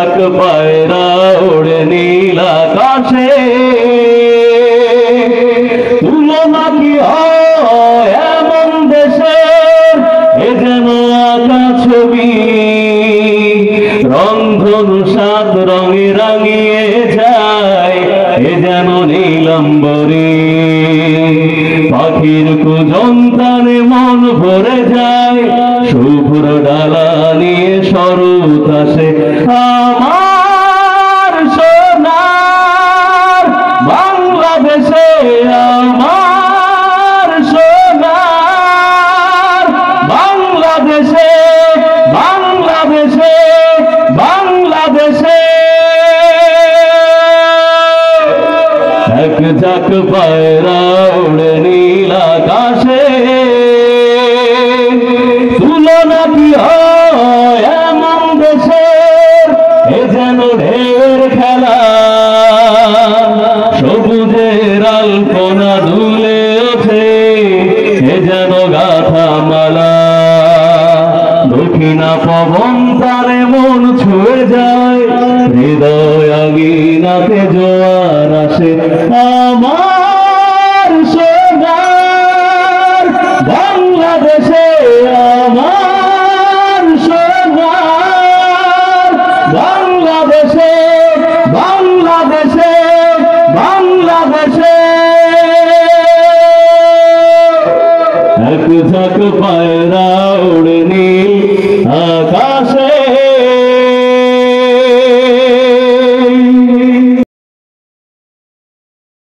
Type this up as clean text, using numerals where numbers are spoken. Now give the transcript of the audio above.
ঝাঁক পায়রা ওড়ে নীল আকাশে তুলনা কি হয় এমন দেশের এ যেন আঁকা ছবি রংধনু সাত রঙে রাঙিয়ে যায় এ যেন নীলাম্বরী পাখির কুজন্তানে মন ভরে যায় শুভ্র ডালা নিয়ে শরৎ আসে আমার সোনার বাংলাদেশে আমার সোনার বাংলাদেশে বাংলাদেশে বাংলাদেশে এক ঝাঁক পায়রা ওড়ে নীল আকাশে তুলনা কি হয় এমন দেশের এ যেন ঢেউয়ের খেলা সবুজের আলপনা দুলে ওঠে এ যেন গাথা মালা দক্ষিণা পবন তারে মন ছুঁয়ে যায় হৃদয় আগিনাতে জোয়ার আসে আমার সোনার বাংলাদেশে আমার সোনার বাংলাদেশে বাংলাদেশে বাংলাদেশে এক ঝাঁক পায়রা ওড়ে নীল আকাশে